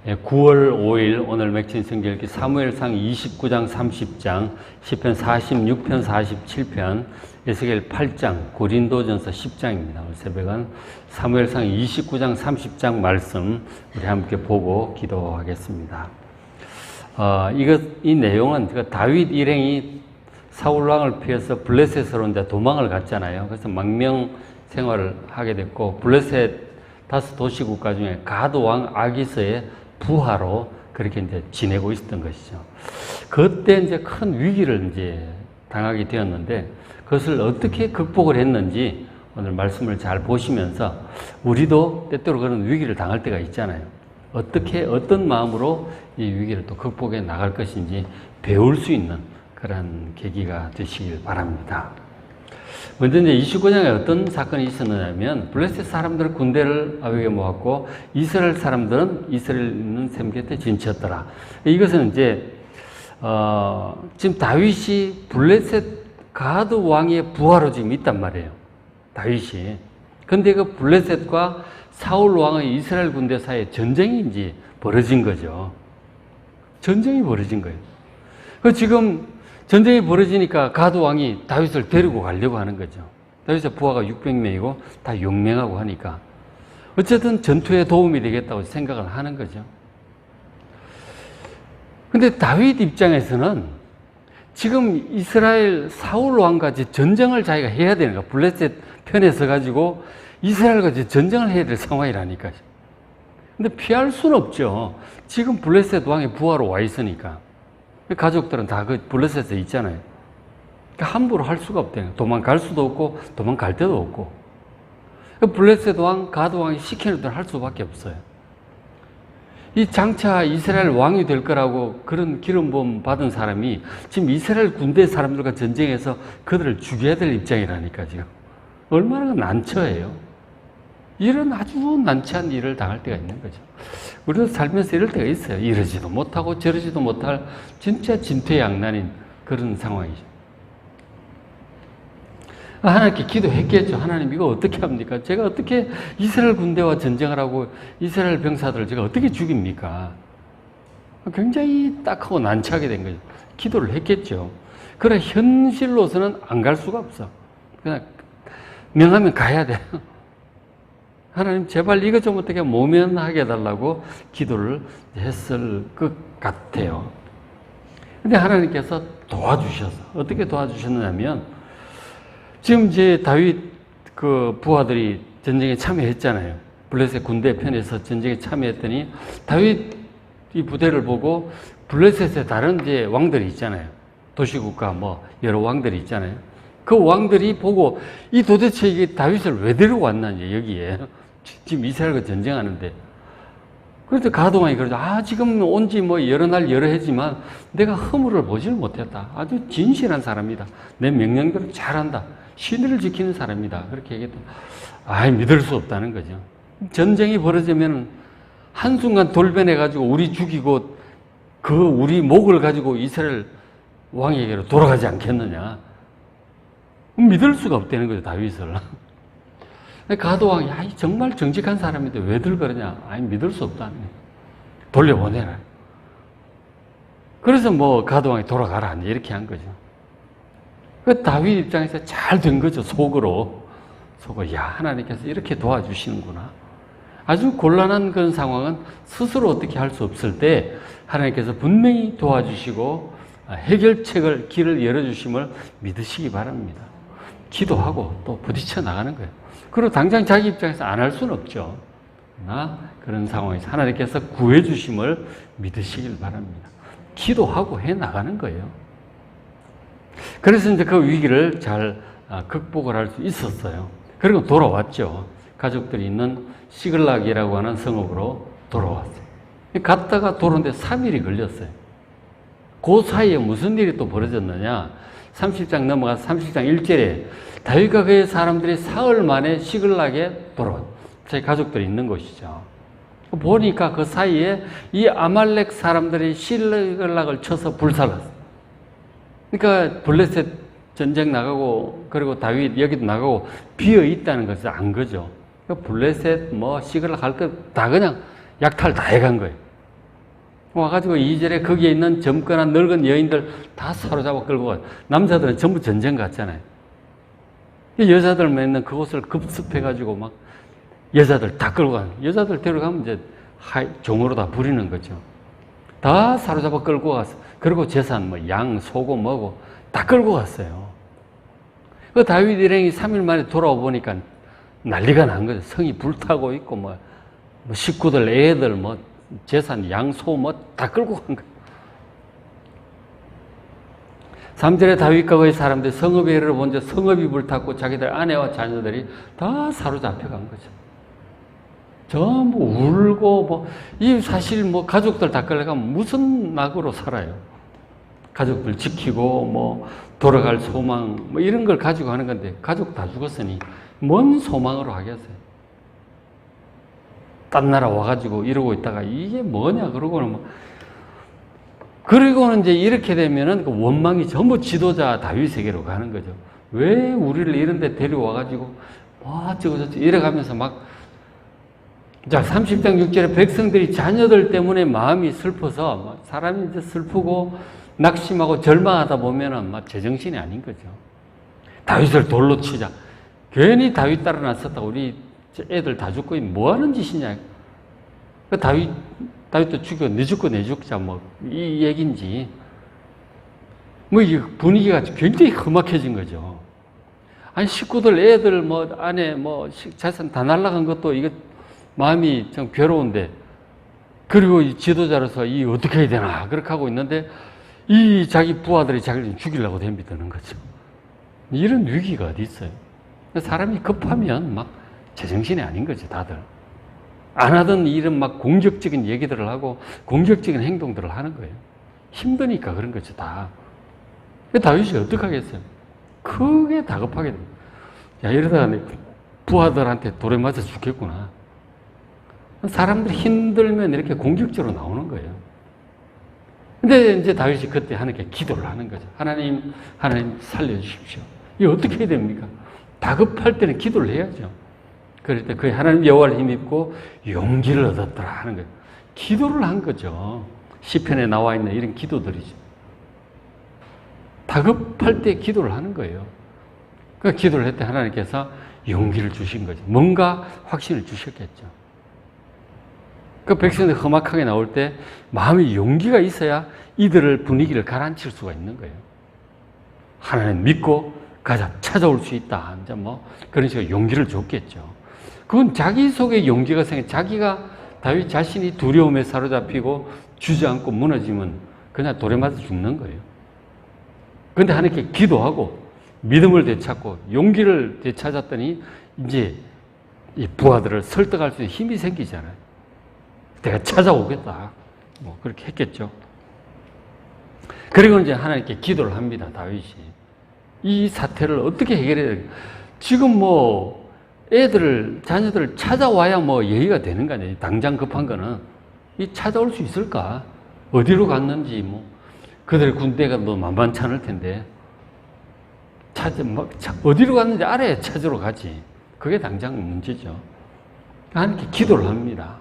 9월 5일 오늘 맥힌 성경 읽기 사무엘상 29장 30장 시편 46편 47편 에스겔 8장 고린도전서 10장입니다. 오늘 새벽은 사무엘상 29장 30장 말씀 우리 함께 보고 기도하겠습니다. 이 내용은 다윗 일행이 사울 왕을 피해서 블레셋으로 이제 도망을 갔잖아요. 그래서 망명 생활을 하게 됐고 블레셋 다섯 도시 국가 중에 가드 왕 아기스의 부하로 그렇게 이제 지내고 있었던 것이죠. 그때 이제 큰 위기를 이제 당하게 되었는데 그것을 어떻게 극복을 했는지 오늘 말씀을 잘 보시면서 우리도 때때로 그런 위기를 당할 때가 있잖아요. 어떻게 어떤 마음으로 이 위기를 또 극복해 나갈 것인지 배울 수 있는 그런 계기가 되시길 바랍니다. 먼저 이제 29장에 어떤 사건이 있었느냐면 블레셋 사람들은 군대를 아비게 모았고 이스라엘 사람들은 이스라엘 있는 셈 곁에 진치었더라. 이것은 이제 지금 다윗이 블레셋 가드 왕의 부하로 지금 있단 말이에요. 다윗이. 근데 그 블레셋과 사울 왕의 이스라엘 군대 사이에 전쟁이 이제 벌어진 거죠. 전쟁이 벌어진 거예요. 그 지금 전쟁이 벌어지니까 가드 왕이 다윗을 데리고 가려고 하는 거죠. 다윗의 부하가 600명이고 다 용맹하고 하니까 어쨌든 전투에 도움이 되겠다고 생각을 하는 거죠. 근데 다윗 입장에서는 지금 이스라엘 사울 왕과 전쟁을 자기가 해야 되는 거야. 블레셋 편에 서가지고 이스라엘과 전쟁을 해야 될 상황이라니까요. 근데 피할 수는 없죠. 지금 블레셋 왕의 부하로 와 있으니까. 가족들은 다 그 블레셋에 있잖아요. 그러니까 함부로 할 수가 없대요. 도망갈 수도 없고 도망갈 데도 없고. 블레셋 왕, 가드 왕이 시키는 대로 할 수밖에 없어요. 이 장차 이스라엘 왕이 될 거라고 그런 기름 부음 받은 사람이 지금 이스라엘 군대 사람들과 전쟁해서 그들을 죽여야 될 입장이라니까 지금. 얼마나 난처해요. 이런 아주 난처한 일을 당할 때가 있는 거죠. 우리도 살면서 이럴 때가 있어요. 이러지도 못하고 저러지도 못할 진짜 진퇴양난인 그런 상황이죠. 하나님께 기도했겠죠. 하나님 이거 어떻게 합니까? 제가 어떻게 이스라엘 군대와 전쟁을 하고 이스라엘 병사들을 제가 어떻게 죽입니까? 굉장히 딱하고 난처하게 된 거죠. 기도를 했겠죠. 그러나 현실로서는 안 갈 수가 없어. 그냥 명하면 가야 돼. 하나님 제발 이거 좀 어떻게 모면하게 해달라고 기도를 했을 것 같아요. 근데 하나님께서 도와주셔서 어떻게 도와주셨느냐면 지금 이제 다윗 그 부하들이 전쟁에 참여했잖아요. 블레셋 군대 편에서 전쟁에 참여했더니 다윗 이 부대를 보고 블레셋의 다른 이제 왕들이 있잖아요. 도시국가 뭐 여러 왕들이 있잖아요. 그 왕들이 보고 이 도대체 이게 다윗을 왜 데리고 왔나니 여기에 지금 이스라엘과 전쟁하는데 그래서 가동왕이 그러죠. 지금 온 지 뭐 여러 날 여러 해지만 내가 허물을 보질 못했다. 아주 진실한 사람이다. 내 명령대로 잘한다. 신의를 지키는 사람이다. 그렇게 얘기했더니 믿을 수 없다는 거죠. 전쟁이 벌어지면 한순간 돌변해가지고 우리 죽이고 그 우리 목을 가지고 이스라엘 왕에게로 돌아가지 않겠느냐. 믿을 수가 없다는 거죠. 다윗을. 가드왕이 정말 정직한 사람인데 왜들 그러냐. 믿을 수 없다는 거예요. 돌려보내라. 그래서 뭐 가드왕이 돌아가라 이렇게 한 거죠. 그 다윗 입장에서 잘 된 거죠. 속으로 하나님께서 이렇게 도와주시는구나. 아주 곤란한 그런 상황은 스스로 어떻게 할 수 없을 때 하나님께서 분명히 도와주시고 해결책을 길을 열어주심을 믿으시기 바랍니다. 기도하고 또 부딪혀 나가는 거예요. 그리고 당장 자기 입장에서 안 할 수는 없죠. 그러나 그런 상황에서 하나님께서 구해주심을 믿으시길 바랍니다. 기도하고 해 나가는 거예요. 그래서 이제 그 위기를 잘 극복을 할 수 있었어요. 그리고 돌아왔죠. 가족들이 있는 시글락이라고 하는 성읍으로 돌아왔어요. 갔다가 돌아오는데 3일이 걸렸어요. 그 사이에 무슨 일이 또 벌어졌느냐. 30장 넘어가서 30장 1절에 다윗과 그의 사람들이 사흘 만에 시글락에 돌아왔어요. 제 가족들이 있는 곳이죠. 보니까 그 사이에 이 아말렉 사람들이 시글락을 쳐서 불살랐어요. 그러니까 블레셋 전쟁 나가고 그리고 다윗 여기도 나가고 비어 있다는 것을 안 거죠. 블레셋 시글락 할 것 다 그냥 약탈 다 해간 거예요. 와가지고 이절에 거기에 있는 젊거나 늙은 여인들 다 사로잡아 끌고 가. 남자들은 전부 전쟁 갔잖아요. 여자들만 있는 그곳을 급습해가지고 막 여자들 다 끌고 가. 여자들 데려가면 이제 종으로 다 부리는 거죠. 다 사로잡아 끌고 갔어. 그리고 재산, 뭐 양, 소고, 뭐고 다 끌고 갔어요. 그 다윗 일행이 3일 만에 돌아와 보니까 난리가 난 거죠. 성이 불타고 있고, 뭐 식구들, 애들, 뭐 재산, 양, 소, 뭐 다 끌고 간 거예요. 3절에 다윗과 그의 사람들이 성읍에 이르러 본즉 성읍이 불탔고 자기들 아내와 자녀들이 다 사로잡혀 간 거죠. 전부 울고, 뭐, 이 사실 뭐 가족들 다 끌려가면 무슨 낙으로 살아요. 가족들 지키고, 뭐, 돌아갈 소망, 뭐 이런 걸 가지고 하는 건데, 가족 다 죽었으니, 뭔 소망으로 하겠어요. 딴 나라 와가지고 이러고 있다가, 이게 뭐냐, 그러고는 뭐. 그리고는 이제 이렇게 되면은 그 원망이 전부 지도자 다윗에게로 가는 거죠. 왜 우리를 이런 데 데려와가지고, 뭐, 어쩌고저쩌고 이래가면서 막, 자, 30장 6절에 백성들이 자녀들 때문에 마음이 슬퍼서 사람이 이제 슬프고 낙심하고 절망하다 보면은 막 제정신이 아닌 거죠. 다윗을 돌로 치자. 괜히 다윗 따라 나섰다. 우리 애들 다 죽고 뭐 하는 짓이냐. 그 다윗도 죽여, 내 죽고 내 죽자. 뭐 이 얘기인지. 뭐 이 분위기가 굉장히 험악해진 거죠. 아니 식구들, 애들, 뭐 아내, 뭐 재산 다 날라간 것도 이거 마음이 좀 괴로운데, 그리고 이 지도자로서 이 어떻게 해야 되나 그렇게 하고 있는데 이 자기 부하들이 자기를 죽이려고 덤비드는 거죠. 이런 위기가 어디 있어요? 사람이 급하면 막 제정신이 아닌 거죠. 다들 안 하던 일은 막 공격적인 얘기들을 하고 공격적인 행동들을 하는 거예요. 힘드니까 그런 거죠. 다. 다윗이 어떡하겠어요? 크게 다급하게 됩니다. 야, 이러다가 부하들한테 돌에 맞아 죽겠구나. 사람들이 힘들면 이렇게 공격적으로 나오는 거예요. 근데 이제 다윗이 그때 하나님께 기도를 하는 거죠. 하나님 살려주십시오. 이거 어떻게 해야 됩니까? 다급할 때는 기도를 해야죠. 그럴 때 그 하나님 여호와를 힘입고 용기를 얻었더라 하는 거예요. 기도를 한 거죠. 시편에 나와 있는 이런 기도들이죠. 다급할 때 기도를 하는 거예요. 그 기도를 할 때 하나님께서 용기를 주신 거죠. 뭔가 확신을 주셨겠죠. 그 백성들 험악하게 나올 때 마음에 용기가 있어야 이들을 분위기를 가라앉힐 수가 있는 거예요. 하나님 믿고 가자, 찾아올 수 있다. 이제 뭐 그런 식으로 용기를 줬겠죠. 그건 자기 속에 용기가 생겨, 자기가 다윗 자신이 두려움에 사로잡히고 주저앉고 무너지면 그냥 돌에 맞아 죽는 거예요. 그런데 하나님께 기도하고 믿음을 되찾고 용기를 되찾았더니 이제 이 부하들을 설득할 수 있는 힘이 생기잖아요. 내가 찾아오겠다. 뭐 그렇게 했겠죠. 그리고 이제 하나님께 기도를 합니다. 다윗이 이 사태를 어떻게 해결해야 될까? 지금 뭐 애들을 자녀들을 찾아와야 뭐 예의가 되는 거 아니에요. 당장 급한 거는 이 찾아올 수 있을까? 어디로 갔는지 뭐 그들 군대가 뭐 만만치 않을 텐데 어디로 갔는지 알아야 찾으러 가지. 그게 당장 문제죠. 하나님께 기도를 합니다.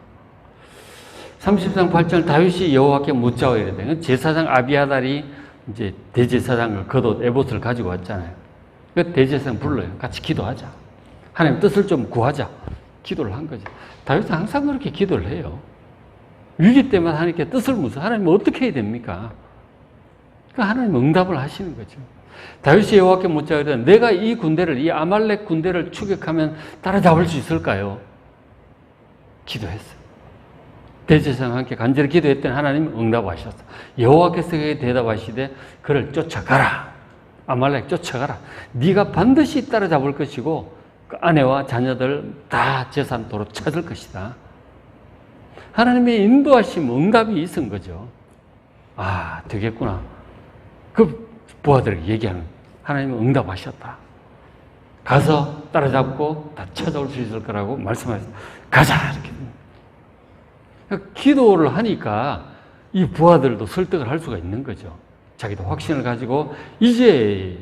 30장 8절 다윗이 여호와께 묻자고 이랬대요. 제사장 아비아달이 이제 대제사장을 겉옷 에봇을 가지고 왔잖아요. 그 대제사장 불러요. 같이 기도하자. 하나님 뜻을 좀 구하자. 기도를 한 거죠. 다윗은 항상 그렇게 기도를 해요. 위기 때문에 하나님께 뜻을 묻어. 하나님 어떻게 해야 됩니까? 그러니까 하나님 응답을 하시는 거죠. 다윗이 여호와께 묻자고 이랬더니 내가 이 군대를, 이 아말렉 군대를 추격하면 따라잡을 수 있을까요? 기도했어요. 대제사장과 함께 간절히 기도했더니 하나님 응답하셨어. 여호와께서 그에게 대답하시되 그를 쫓아가라. 아말렉 쫓아가라. 네가 반드시 따라잡을 것이고 그 아내와 자녀들 다 재산토로 찾을 것이다. 하나님의 인도하심, 응답이 있은 거죠. 아, 되겠구나. 그 부하들에게 얘기하는 하나님은 응답하셨다. 가서 따라잡고 다 찾아올 수 있을 거라고 말씀하셨어요. 가자! 이렇게. 기도를 하니까 이 부하들도 설득을 할 수가 있는 거죠. 자기도 확신을 가지고 이제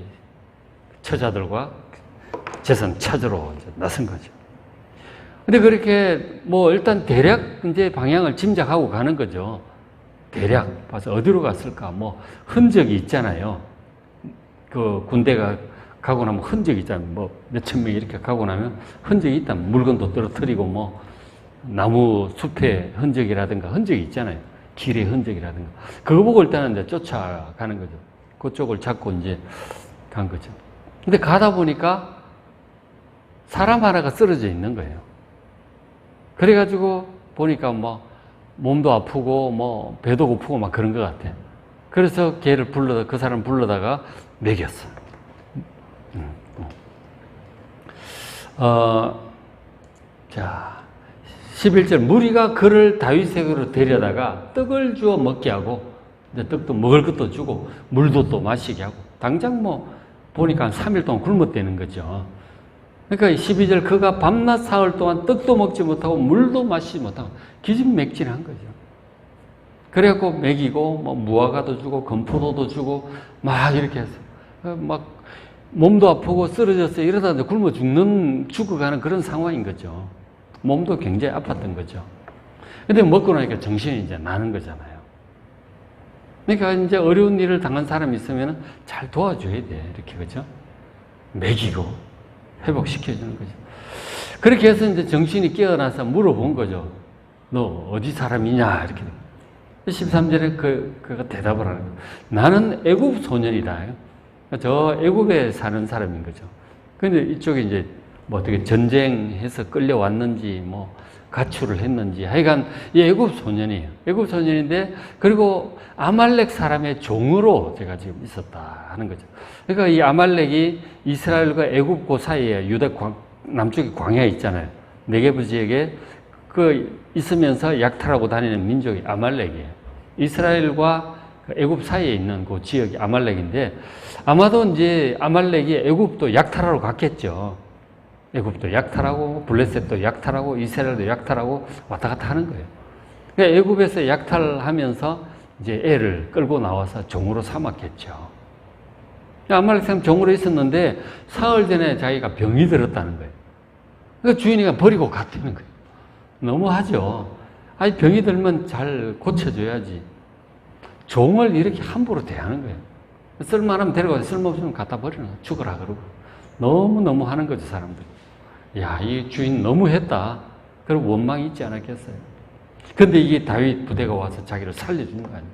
처자들과 재산 찾으러 나선 거죠. 근데 그렇게 뭐 일단 대략 이제 방향을 짐작하고 가는 거죠. 대략 봐서 어디로 갔을까? 뭐 흔적이 있잖아요. 그 군대가 가고 나면 흔적이 있잖아요. 뭐 몇천 명이 이렇게 가고 나면 흔적이 있다면 물건도 떨어뜨리고 뭐 나무 숲의 흔적이라든가 흔적이 있잖아요. 길의 흔적이라든가. 그거 보고 일단은 이제 쫓아가는 거죠. 그쪽을 잡고 이제 간 거죠. 근데 가다 보니까 사람 하나가 쓰러져 있는 거예요. 그래가지고 보니까 뭐 몸도 아프고 뭐 배도 고프고 막 그런 것 같아. 그래서 걔를 그 사람 불러다가 먹였어. 자, 11절 무리가 그를 다윗에게로 데려다가 떡을 주어 먹게 하고 이제 떡도 먹을 것도 주고 물도 또 마시게 하고 당장 뭐 보니까 한 3일 동안 굶었다는 거죠. 그러니까 12절 그가 밤낮 사흘 동안 떡도 먹지 못하고 물도 마시지 못하고 기진맥진한 거죠. 그래갖고 먹이고 뭐 무화과도 주고 건포도도 주고 막 이렇게 해서 막 몸도 아프고 쓰러졌어 이러다 이제 굶어 죽어가는 그런 상황인 거죠. 몸도 굉장히 아팠던 거죠. 근데 먹고 나니까 정신이 이제 나는 거잖아요. 그러니까 이제 어려운 일을 당한 사람이 있으면 잘 도와줘야 돼. 이렇게, 그죠? 먹이고, 회복시켜주는 거죠. 그렇게 해서 이제 정신이 깨어나서 물어본 거죠. 너 어디 사람이냐? 이렇게. 13절에 그가 대답을 하는 거예요. 나는 애굽 소년이다. 저 애굽에 사는 사람인 거죠. 근데 이쪽에 이제 뭐 어떻게 전쟁해서 끌려왔는지 뭐 가출을 했는지 하여간 이 애굽 소년이에요. 애굽 소년인데 그리고 아말렉 사람의 종으로 제가 지금 있었다 하는 거죠. 그러니까 이 아말렉이 이스라엘과 애굽 그 사이에 유다 남쪽에 광야 있잖아요. 네게브 지역에 그 있으면서 약탈하고 다니는 민족이 아말렉이에요. 이스라엘과 애굽 사이에 있는 그 지역이 아말렉인데 아마도 이제 아말렉이 애굽도 약탈하러 갔겠죠. 애굽도 약탈하고 블레셋도 약탈하고 이스라엘도 약탈하고 왔다 갔다 하는 거예요. 그러니까 애굽에서 약탈하면서 이제 애를 끌고 나와서 종으로 삼았겠죠. 아말렉 사람 종으로 있었는데 사흘 전에 자기가 병이 들었다는 거예요. 그러니까 주인이가 버리고 갔다는 거예요. 너무하죠. 아니 병이 들면 잘 고쳐줘야지. 종을 이렇게 함부로 대하는 거예요. 쓸만하면 데려가서 쓸모없으면 갖다 버리는 거예요. 죽어라 그러고. 너무 하는 거죠, 사람들. 야, 이 주인 너무 했다. 그리고 원망이 있지 않았겠어요. 근데 이게 다윗 부대가 와서 자기를 살려주는 거 아니에요.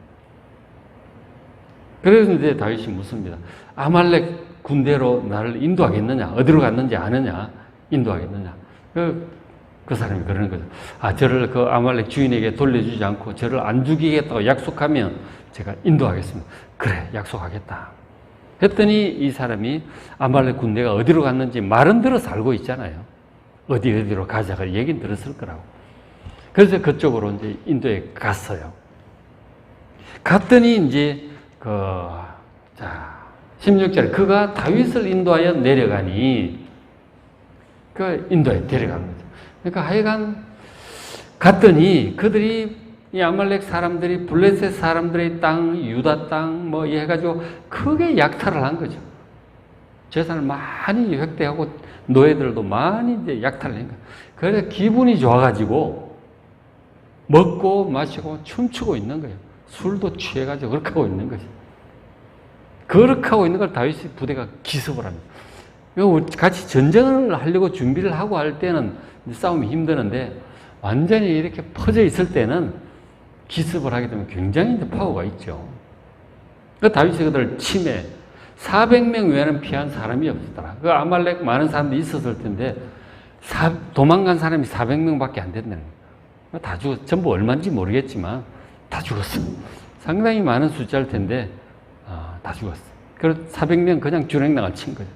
그래서 이제 다윗이 묻습니다. 아말렉 군대로 나를 인도하겠느냐? 어디로 갔는지 아느냐? 인도하겠느냐? 그 사람이 그러는 거죠. 아, 저를 그 아말렉 주인에게 돌려주지 않고 저를 안 죽이겠다고 약속하면 제가 인도하겠습니다. 그래, 약속하겠다. 했더니 이 사람이 아말렉 군대가 어디로 갔는지 말은 들어서 알고 있잖아요. 어디로 가자가 얘기는 들었을 거라고. 그래서 그쪽으로 이제 인도에 갔어요. 갔더니 이제 16절 그가 다윗을 인도하여 내려가니 그 인도에 데려간 거죠. 그러니까 하여간 갔더니 그들이 이 아말렉 사람들이 블레셋 사람들의 땅, 유다 땅 뭐 해가지고 크게 약탈을 한 거죠. 재산을 많이 획득하고 노예들도 많이 이제 약탈을 한 거예요. 그래서 기분이 좋아가지고 먹고 마시고 춤추고 있는 거예요. 술도 취해가지고 그렇게 하고 있는 거죠. 그렇게 하고 있는 걸 다윗 부대가 기습을 합니다. 같이 전쟁을 하려고 준비를 하고 할 때는 싸움이 힘드는데 완전히 이렇게 퍼져 있을 때는 기습을 하게 되면 굉장히 파워가 있죠. 그 다윗이 그들 침해 400명 외에는 피한 사람이 없었더라. 그 아말렉 많은 사람들이 있었을 텐데 도망간 사람이 400명밖에 안 된다는 거예요. 다 죽었어. 전부 얼마인지 모르겠지만 다 죽었어. 상당히 많은 숫자일 텐데 다 죽었어. 그래서 400명 그냥 주랭랑을 친 거죠.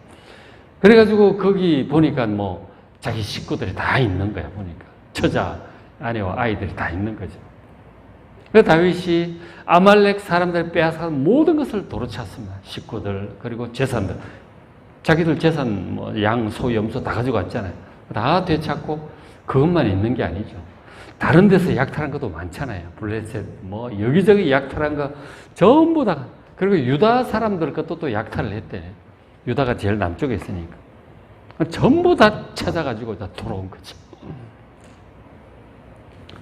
그래가지고 거기 보니까 뭐 자기 식구들이 다 있는 거야. 보니까 처자 아내와 아이들이 다 있는 거죠. 그래서 다윗이 아말렉 사람들 빼앗아간 모든 것을 도로찼습니다. 식구들 그리고 재산들. 자기들 재산 뭐 양, 소, 염소 다 가지고 왔잖아요. 다 되찾고 그것만 있는 게 아니죠. 다른 데서 약탈한 것도 많잖아요. 블레셋 뭐 여기저기 약탈한 거 전부 다. 그리고 유다 사람들 것도 또 약탈을 했대. 유다가 제일 남쪽에 있으니까. 전부 다 찾아가지고 다 돌아온 거죠.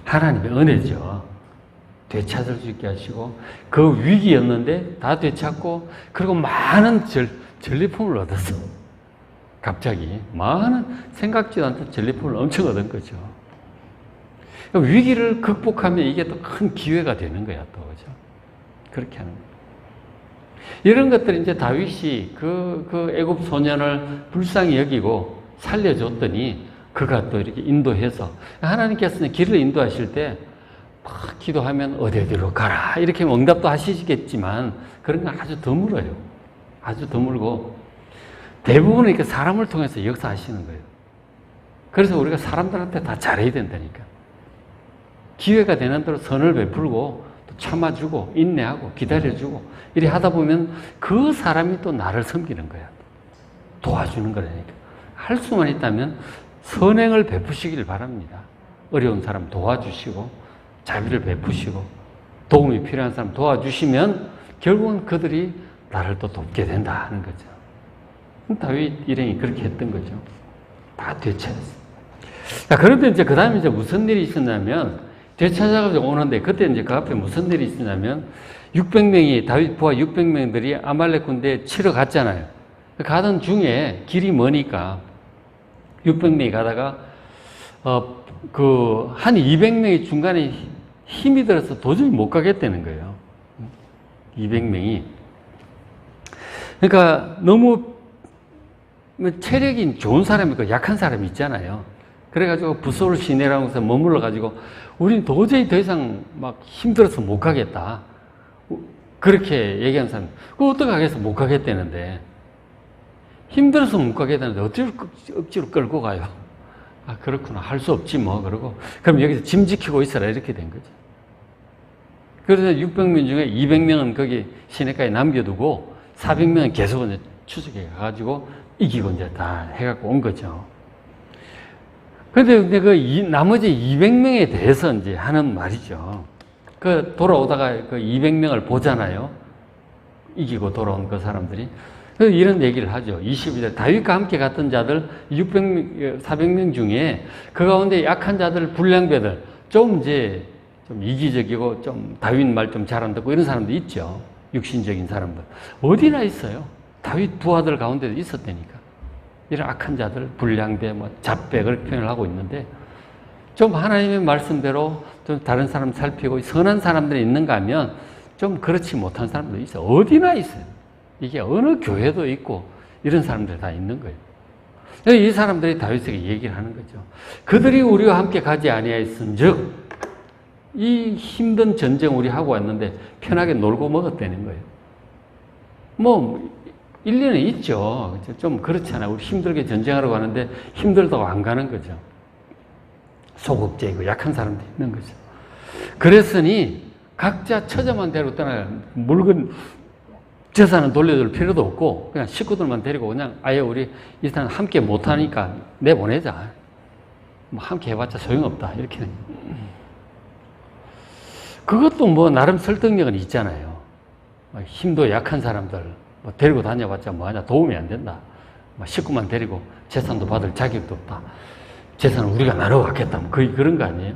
하나님의 은혜죠. 되찾을 수 있게 하시고 그 위기였는데 다 되찾고 그리고 많은 전리품을 얻었어. 갑자기 많은 생각지도 않던 전리품을 엄청 얻은 거죠. 위기를 극복하면 이게 또 큰 기회가 되는 거야, 또. 그죠? 그렇게 하는 거예요. 이런 것들이 이제 다윗이 그 애굽 소년을 불쌍히 여기고 살려줬더니 그가 또 이렇게 인도해서 하나님께서는 길을 인도하실 때 막 기도하면 어디로 가라 이렇게 응답도 하시겠지만 그런 건 아주 드물어요. 아주 드물고 대부분은 이렇게 사람을 통해서 역사하시는 거예요. 그래서 우리가 사람들한테 다 잘해야 된다니까. 기회가 되는 대로 선을 베풀고 또 참아주고 인내하고 기다려주고 이렇게 하다 보면 그 사람이 또 나를 섬기는 거야. 도와주는 거라니까. 할 수만 있다면 선행을 베푸시길 바랍니다. 어려운 사람 도와주시고 자비를 베푸시고 도움이 필요한 사람 도와주시면 결국은 그들이 나를 또 돕게 된다 하는 거죠. 다윗 일행이 그렇게 했던 거죠. 다 되찾았어요. 자, 그런데 이제 그 다음에 이제 무슨 일이 있었냐면 되찾아가지고 오는데 그때 이제 그 앞에 무슨 일이 있었냐면 600명이 다윗 부하 600명들이 아말렉 군대에 치러 갔잖아요. 가던 중에 길이 머니까 600명이 가다가 한 200명이 중간에 힘이 들어서 도저히 못 가겠다는 거예요. 200명이. 그러니까 너무 체력이 좋은 사람이 있고 약한 사람이 있잖아요. 그래가지고 부소를 시내라고 해서 머물러가지고 우린 도저히 더 이상 막 힘들어서 못 가겠다. 그렇게 얘기한 사람. 그거 어떡하겠어? 못 가겠다는데. 힘들어서 못 가겠다는데 억지로 끌고 가요. 아, 그렇구나. 할 수 없지 뭐. 그러고 그럼 여기서 짐 지키고 있어라. 이렇게 된 거죠. 그래서 600명 중에 200명은 거기 시내가에 남겨두고 400명은 계속 이제 추적해 가가지고 이기고 이제 다 해갖고 온 거죠. 근데 나머지 200명에 대해서 이제 하는 말이죠. 돌아오다가 200명을 보잖아요. 이기고 돌아온 그 사람들이. 그래서 이런 얘기를 하죠. 22절. 다윗과 함께 갔던 자들 400명 중에 그 가운데 약한 자들, 불량배들, 좀 이기적이고 좀 다윗 말 좀 잘 안 듣고 이런 사람도 있죠. 육신적인 사람들. 어디나 있어요. 다윗 부하들 가운데도 있었다니까. 이런 악한 자들, 불량배, 잡배, 그렇게 표현을 하고 있는데 좀 하나님의 말씀대로 좀 다른 사람 살피고 선한 사람들이 있는가 하면 좀 그렇지 못한 사람도 있어요. 어디나 있어요. 이게 어느 교회도 있고 이런 사람들 다 있는 거예요. 이 사람들이 다윗에게 얘기를 하는 거죠. 그들이 우리와 함께 가지 아니하였은즉 이 힘든 전쟁 우리 하고 왔는데 편하게 놀고 먹었다는 거예요. 뭐 일리는 있죠. 좀 그렇잖아요. 우리 힘들게 전쟁하러 가는데 힘들다고 안 가는 거죠. 소극적이고 약한 사람도 있는 거죠. 그랬으니 각자 처자만 데리고 떠나야 물건 재산은 돌려줄 필요도 없고 그냥 식구들만 데리고 그냥 아예 우리 이 사람 함께 못하니까 내보내자. 뭐 함께 해봤자 소용없다. 이렇게. 그것도 뭐 나름 설득력은 있잖아요. 힘도 약한 사람들 데리고 다녀봤자 뭐하냐 도움이 안 된다. 식구만 데리고 재산도 받을 자격도 없다. 재산은 우리가 나눠 갖겠다. 거의 그런 거 아니에요?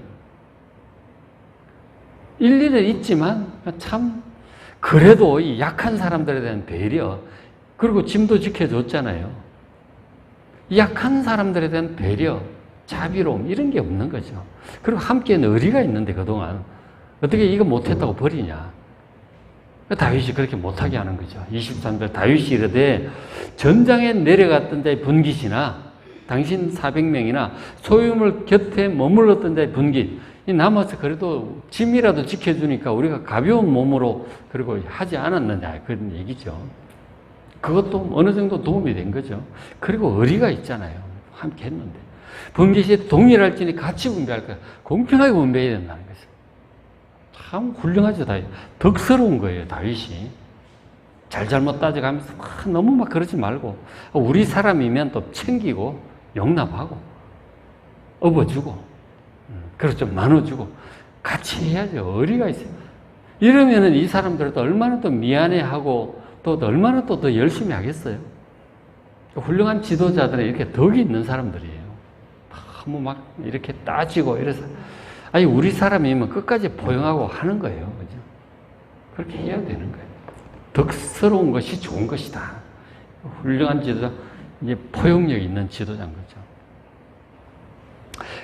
일리는 있지만 참 그래도 이 약한 사람들에 대한 배려 그리고 짐도 지켜줬잖아요. 약한 사람들에 대한 배려, 자비로움 이런 게 없는 거죠. 그리고 함께는 의리가 있는데 그동안 어떻게 이거 못했다고 버리냐. 다윗이 그렇게 못하게 하는 거죠. 23절 다윗이 이르되 전장에 내려갔던 자의 분깃이나 당신 400명이나 소유물 곁에 머물렀던 자의 분깃 이 남아서 그래도 짐이라도 지켜주니까 우리가 가벼운 몸으로 그리고 하지 않았느냐 그런 얘기죠. 그것도 어느 정도 도움이 된 거죠. 그리고 의리가 있잖아요. 함께 했는데 분깃이 동일할지니 같이 분배할 거야. 공평하게 분배해야 된다는 거죠. 참 훌륭하죠. 다윗. 덕스러운 거예요. 다윗이. 잘잘못 따져가면서 너무 막 그러지 말고 우리 사람이면 또 챙기고 용납하고 업어주고 그리고 좀 나눠주고 같이 해야죠. 의리가 있어요. 이러면은 이 사람들도 얼마나 또 미안해하고 또 얼마나 또 더 열심히 하겠어요. 훌륭한 지도자들은 이렇게 덕이 있는 사람들이에요. 너무 막 이렇게 따지고 이래서 아니, 우리 사람이면 끝까지 포용하고 하는 거예요. 그죠? 그렇게 해야 되는 거예요. 덕스러운 것이 좋은 것이다. 훌륭한 지도자, 이제 포용력 있는 지도자인 거죠.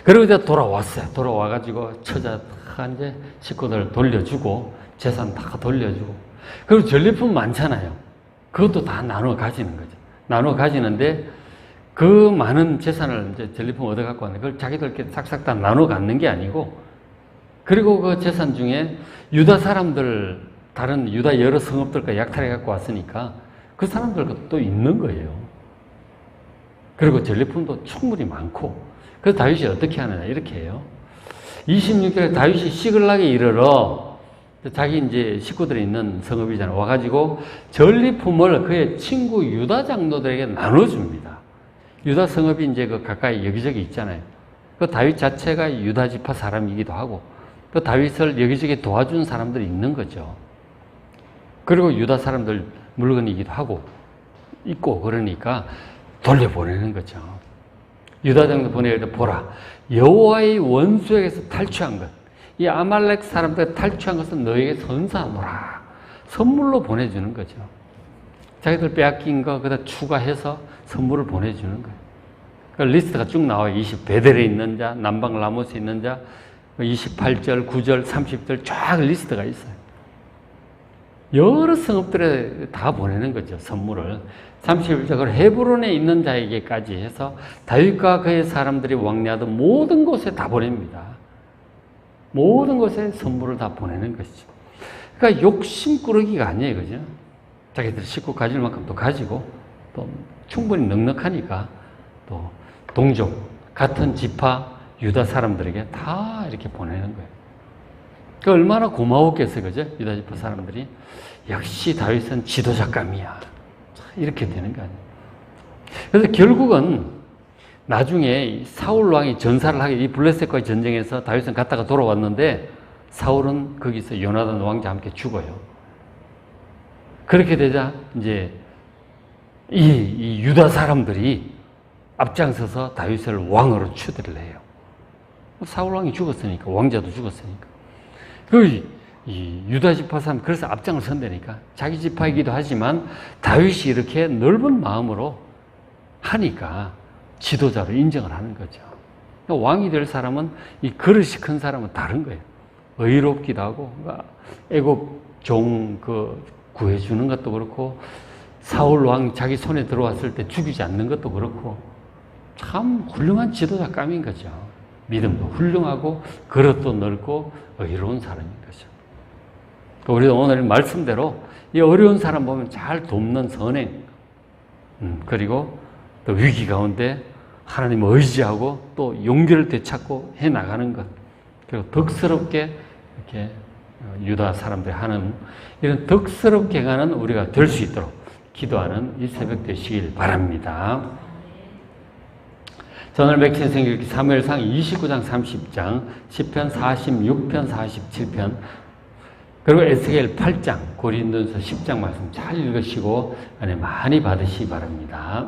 그리고 이제 돌아왔어요. 돌아와가지고 처자 다 이제 식구들 돌려주고, 재산 다 돌려주고. 그리고 전리품 많잖아요. 그것도 다 나눠 가지는 거죠. 나눠 가지는데 그 많은 재산을 이제 전리품 얻어갖고 왔는데 그걸 자기들끼리 싹싹 다 나눠 갖는 게 아니고, 그리고 그 재산 중에 유다 사람들, 다른 유다 여러 성읍들과 약탈해 갖고 왔으니까 그 사람들과 또 있는 거예요. 그리고 전리품도 충분히 많고, 그래서 다윗이 어떻게 하느냐, 이렇게 해요. 26절에 다윗이 시글락에 이르러, 자기 이제 식구들이 있는 성읍이잖아. 와가지고 전리품을 그의 친구 유다 장로들에게 나눠줍니다. 유다 성읍이 이제 그 가까이 여기저기 있잖아요. 그 다윗 자체가 유다 지파 사람이기도 하고, 또 다윗을 여기저기 도와준 사람들이 있는 거죠. 그리고 유다 사람들 물건이기도 하고, 있고, 그러니까 돌려보내는 거죠. 유다 장로 보내야 돼. 보라, 여호와의 원수에게서 탈취한 것, 이 아말렉 사람들 탈취한 것은 너에게 선사하노라. 선물로 보내주는 거죠. 자기들 빼앗긴 거 그다 추가해서 선물을 보내주는 거예요. 그 리스트가 쭉 나와요. 20 베델에 있는 자, 남방 라모스에 있는 자, 28절, 9절, 30절 쫙 리스트가 있어요. 여러 성읍들에 다 보내는 거죠. 선물을. 31절, 헤브론에 있는 자에게까지 해서 다윗과 그의 사람들이 왕래하던 모든 곳에 다 보냅니다. 모든 곳에 선물을 다 보내는 것이죠. 그러니까 욕심꾸러기가 아니에요. 그죠? 자기들 식구 가질 만큼 또 가지고, 또 충분히 넉넉하니까 또 동족, 같은 지파, 유다 사람들에게 다 이렇게 보내는 거예요. 그 얼마나 고마웠겠어요. 그죠? 유다 지파 사람들이. 역시 다윗은 지도자감이야. 이렇게 되는 거 아니에요. 그래서 결국은 나중에 사울 왕이 전사를 하게, 이 블레셋과의 전쟁에서 다윗은 갔다가 돌아왔는데 사울은 거기서 요나단 왕자와 함께 죽어요. 그렇게 되자 이제 이 유다 사람들이 앞장서서 다윗을 왕으로 추대를 해요. 사울 왕이 죽었으니까, 왕자도 죽었으니까. 이 유다 지파 사람, 그래서 앞장을 선다니까. 자기 지파이기도 하지만 다윗이 이렇게 넓은 마음으로 하니까 지도자로 인정을 하는 거죠. 그러니까 왕이 될 사람은, 이 그릇이 큰 사람은 다른 거예요. 의롭기도 하고, 애굽 종 구해주는 것도 그렇고, 사울 왕 자기 손에 들어왔을 때 죽이지 않는 것도 그렇고, 참 훌륭한 지도자감인 거죠. 믿음도 훌륭하고, 그릇도 넓고, 의로운 사람인 거죠. 우리도 오늘 말씀대로 이 어려운 사람 보면 잘 돕는 선행, 그리고 또 위기 가운데 하나님을 의지하고 또 용기를 되찾고 해 나가는 것, 그리고 덕스럽게 이렇게 유다 사람들이 하는 이런 덕스럽게 가는 우리가 될 수 있도록 기도하는 이 새벽 되시길 바랍니다. 오늘 맥힌 성경 사무엘상 29장 30장, 시편 46편 47편, 그리고 에스겔 8장, 고린도전서 10장 말씀 잘 읽으시고 은혜 많이 받으시기 바랍니다.